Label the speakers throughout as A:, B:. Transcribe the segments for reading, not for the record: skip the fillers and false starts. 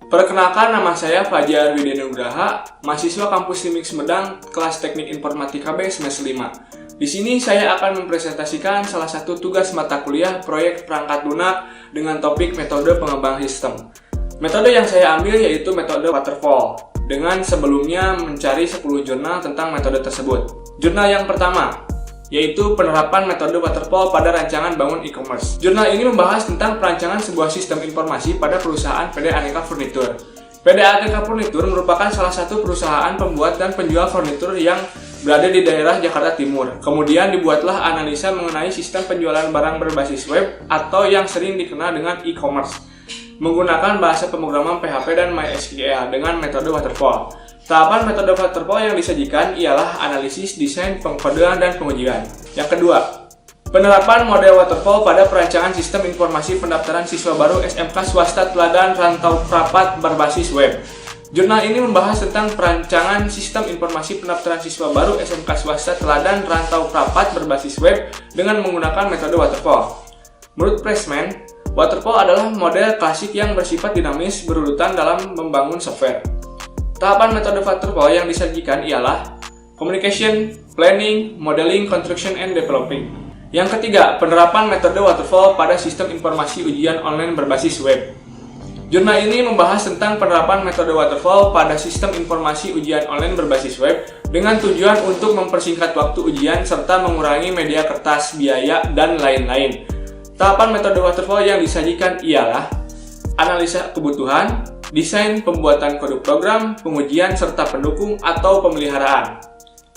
A: Perkenalkan, nama saya Fajar Widianugraha, mahasiswa kampus Limik Sumedang, kelas Teknik Informatika B semester 5. Di sini saya akan mempresentasikan salah satu tugas mata kuliah proyek perangkat lunak dengan topik metode pengembang sistem. Metode yang saya ambil yaitu metode waterfall, dengan sebelumnya mencari 10 jurnal tentang metode tersebut. Jurnal yang pertama yaitu penerapan metode waterfall pada rancangan bangun e-commerce. Jurnal ini membahas tentang perancangan sebuah sistem informasi pada perusahaan PD Aneka Furnitur. PD Aneka Furnitur merupakan salah satu perusahaan pembuat dan penjual furnitur yang berada di daerah Jakarta Timur. Kemudian dibuatlah analisa mengenai sistem penjualan barang berbasis web atau yang sering dikenal dengan e-commerce, menggunakan bahasa pemrograman PHP dan MySQL dengan metode waterfall. Tahapan metode waterfall yang disajikan ialah analisis, desain, pengkodean, dan pengujian. Yang kedua, penerapan model waterfall pada perancangan sistem informasi pendaftaran siswa baru SMK swasta teladan rantau rapat berbasis web. Jurnal ini membahas tentang perancangan sistem informasi pendaftaran siswa baru SMK swasta teladan rantau rapat berbasis web dengan menggunakan metode waterfall. Menurut Pressman, waterfall adalah model klasik yang bersifat dinamis berurutan dalam membangun software. Tahapan metode waterfall yang disajikan ialah communication, planning, modeling, construction, and developing. Yang ketiga, penerapan metode waterfall pada sistem informasi ujian online berbasis web. Jurnal ini membahas tentang penerapan metode waterfall pada sistem informasi ujian online berbasis web dengan tujuan untuk mempersingkat waktu ujian serta mengurangi media kertas, biaya, dan lain-lain. Tahapan metode waterfall yang disajikan ialah analisa kebutuhan, desain, pembuatan kode program, pengujian, serta pendukung atau pemeliharaan.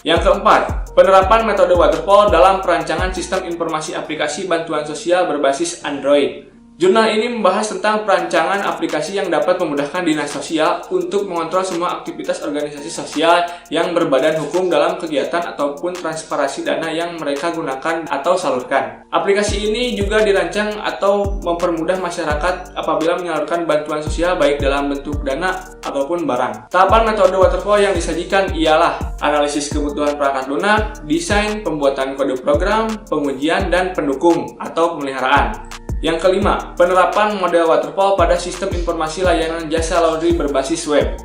A: Yang keempat, penerapan metode waterfall dalam perancangan sistem informasi aplikasi bantuan sosial berbasis Android. Jurnal ini membahas tentang perancangan aplikasi yang dapat memudahkan dinas sosial untuk mengontrol semua aktivitas organisasi sosial yang berbadan hukum dalam kegiatan ataupun transparansi dana yang mereka gunakan atau salurkan. Aplikasi ini juga dirancang atau mempermudah masyarakat apabila menyalurkan bantuan sosial baik dalam bentuk dana ataupun barang. Tahapan metode waterfall yang disajikan ialah analisis kebutuhan perangkat lunak, desain, pembuatan kode program, pengujian, dan pendukung atau pemeliharaan. Yang kelima, penerapan model waterfall pada sistem informasi layanan jasa laundry berbasis web.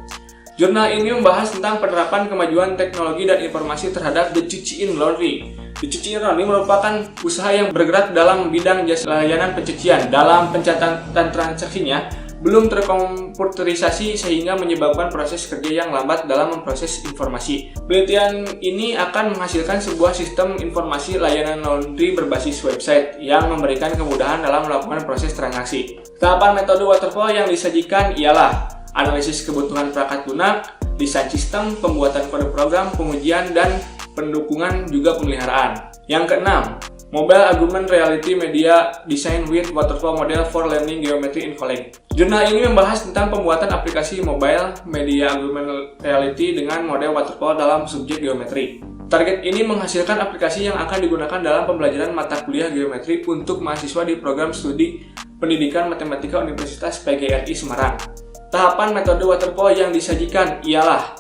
A: Jurnal ini membahas tentang penerapan kemajuan teknologi dan informasi terhadap The Cuciin Laundry. The Cuciin Laundry merupakan usaha yang bergerak dalam bidang jasa layanan pencucian. Dalam pencatatan transaksinya belum terkomputerisasi sehingga menyebabkan proses kerja yang lambat dalam memproses informasi. Penelitian ini akan menghasilkan sebuah sistem informasi layanan laundry berbasis website yang memberikan kemudahan dalam melakukan proses transaksi. Tahapan metode waterfall yang disajikan ialah analisis kebutuhan perangkat lunak, desain sistem, pembuatan kode program, pengujian, dan pendukungan juga pemeliharaan. Yang keenam, Mobile Augmented Reality Media Design with Waterfall Model for Learning Geometry in College. Jurnal ini membahas tentang pembuatan aplikasi mobile media augmented reality dengan model waterfall dalam subjek geometri. Target ini menghasilkan aplikasi yang akan digunakan dalam pembelajaran mata kuliah geometri untuk mahasiswa di program studi Pendidikan Matematika Universitas PGRI Semarang. Tahapan metode waterfall yang disajikan ialah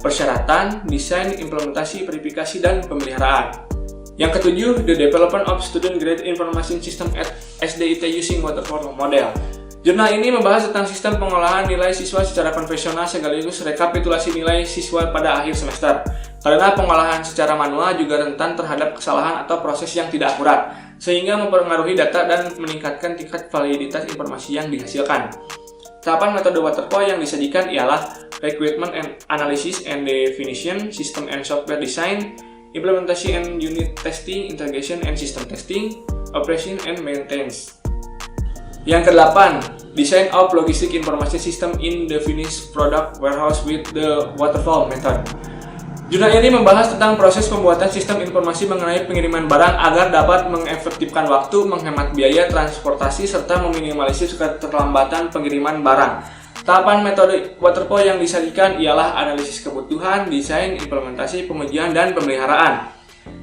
A: persyaratan, desain, implementasi, verifikasi, dan pemeliharaan. Yang ketujuh, the development of student-grade information system at SDIT using waterfall model. Jurnal ini membahas tentang sistem pengolahan nilai siswa secara konvensional sekaligus rekapitulasi nilai siswa pada akhir semester. Karena pengolahan secara manual juga rentan terhadap kesalahan atau proses yang tidak akurat, sehingga mempengaruhi data dan meningkatkan tingkat validitas informasi yang dihasilkan. Tahapan metode waterfall yang disajikan ialah requirement and analysis and definition, system and software design, implementation and unit testing, integration and system testing, operation and maintenance. Yang kedelapan, design of logistic information system in the finished product warehouse with the waterfall method. Jurnal ini membahas tentang proses pembuatan sistem informasi mengenai pengiriman barang agar dapat mengefektifkan waktu, menghemat biaya transportasi, serta meminimalisir keterlambatan pengiriman barang. Tahapan metode waterfall yang disajikan ialah analisis kebutuhan, desain, implementasi, pengujian, dan pemeliharaan.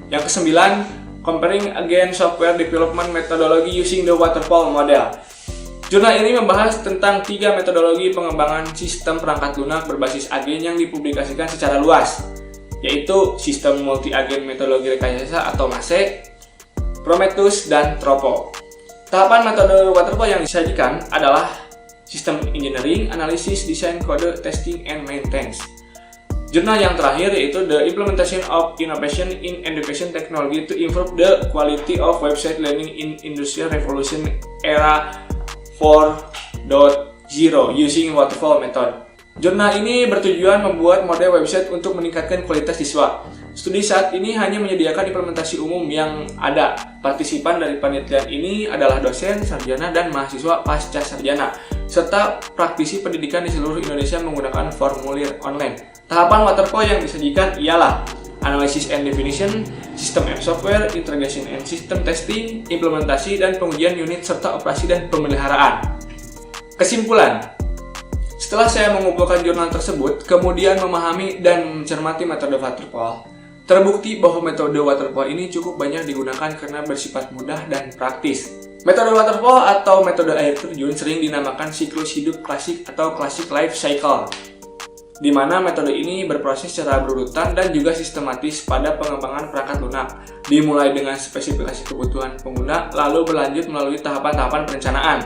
A: Yang kesembilan, comparing again software development methodology using the waterfall model. Jurnal ini membahas tentang 3 metodologi pengembangan sistem perangkat lunak berbasis agen yang dipublikasikan secara luas, yaitu sistem multi-agen metodologi rekayasa atau MASE, Prometheus, dan Tropo. Tahapan metode waterfall yang disajikan adalah System Engineering, Analysis, Design, Code, Testing, and Maintenance. Jurnal yang terakhir yaitu The Implementation of Innovation in Education Technology to Improve the Quality of Website Learning in Industrial Revolution Era 4.0 Using Waterfall Method. Jurnal ini bertujuan membuat model website untuk meningkatkan kualitas siswa. Studi saat ini hanya menyediakan implementasi umum yang ada. Partisipan dari penelitian ini adalah dosen, sarjana, dan mahasiswa pasca sarjana, serta praktisi pendidikan di seluruh Indonesia menggunakan formulir online. Tahapan waterfall yang disajikan ialah Analysis and Definition, System and Software, Integration and System Testing, implementasi dan pengujian unit, serta operasi dan pemeliharaan. Kesimpulan, setelah saya mengumpulkan jurnal tersebut, kemudian memahami dan mencermati metode waterfall, terbukti bahwa metode waterfall ini cukup banyak digunakan karena bersifat mudah dan praktis. Metode waterfall atau metode air terjun sering dinamakan siklus hidup klasik atau classic life cycle, di mana metode ini berproses secara berurutan dan juga sistematis pada pengembangan perangkat lunak, dimulai dengan spesifikasi kebutuhan pengguna, lalu berlanjut melalui tahapan-tahapan perencanaan,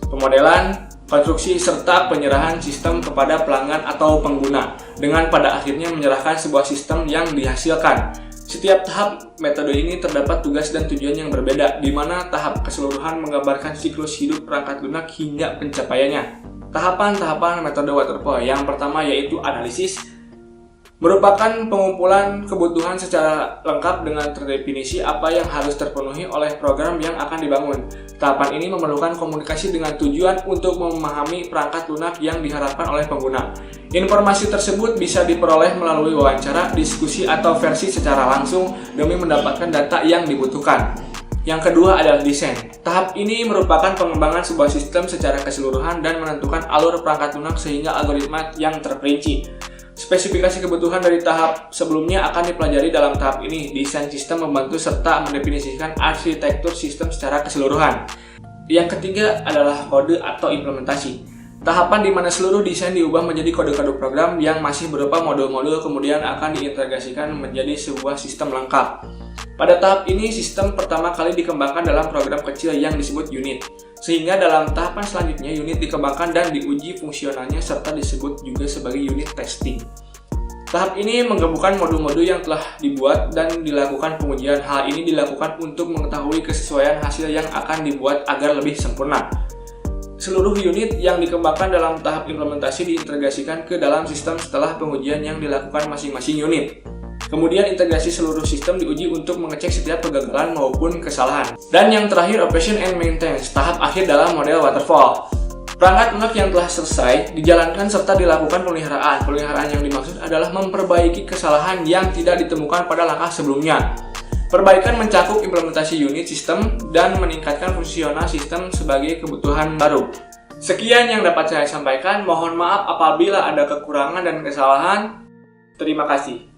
A: pemodelan, konstruksi, serta penyerahan sistem kepada pelanggan atau pengguna, dengan pada akhirnya menyerahkan sebuah sistem yang dihasilkan. Setiap tahap metode ini terdapat tugas dan tujuan yang berbeda, di mana tahap keseluruhan menggambarkan siklus hidup perangkat lunak hingga pencapaiannya. Tahapan-tahapan metode waterfall yang pertama yaitu analisis, merupakan pengumpulan kebutuhan secara lengkap dengan terdefinisi apa yang harus terpenuhi oleh program yang akan dibangun. Tahapan ini memerlukan komunikasi dengan tujuan untuk memahami perangkat lunak yang diharapkan oleh pengguna. Informasi tersebut bisa diperoleh melalui wawancara, diskusi, atau versi secara langsung demi mendapatkan data yang dibutuhkan. Yang kedua adalah desain. Tahap ini merupakan pengembangan sebuah sistem secara keseluruhan dan menentukan alur perangkat lunak sehingga algoritma yang terperinci. Spesifikasi kebutuhan dari tahap sebelumnya akan dipelajari dalam tahap ini. Desain sistem membantu serta mendefinisikan arsitektur sistem secara keseluruhan. Yang ketiga adalah kode atau implementasi. Tahapan di mana seluruh desain diubah menjadi kode-kode program yang masih berupa modul-modul kemudian akan diintegrasikan menjadi sebuah sistem lengkap. Pada tahap ini, sistem pertama kali dikembangkan dalam program kecil yang disebut unit. Sehingga dalam tahapan selanjutnya unit dikembangkan dan diuji fungsionalnya serta disebut juga sebagai unit testing. Tahap ini menggabungkan modul-modul yang telah dibuat dan dilakukan pengujian. Hal ini dilakukan untuk mengetahui kesesuaian hasil yang akan dibuat agar lebih sempurna. Seluruh unit yang dikembangkan dalam tahap implementasi diintegrasikan ke dalam sistem setelah pengujian yang dilakukan masing-masing unit. Kemudian integrasi seluruh sistem diuji untuk mengecek setiap kegagalan maupun kesalahan. Dan yang terakhir, Operation and Maintenance, tahap akhir dalam model waterfall. Perangkat lunak yang telah selesai dijalankan serta dilakukan pemeliharaan. Pemeliharaan yang dimaksud adalah memperbaiki kesalahan yang tidak ditemukan pada langkah sebelumnya. Perbaikan mencakup implementasi unit sistem dan meningkatkan fungsional sistem sebagai kebutuhan baru. Sekian yang dapat saya sampaikan. Mohon maaf apabila ada kekurangan dan kesalahan. Terima kasih.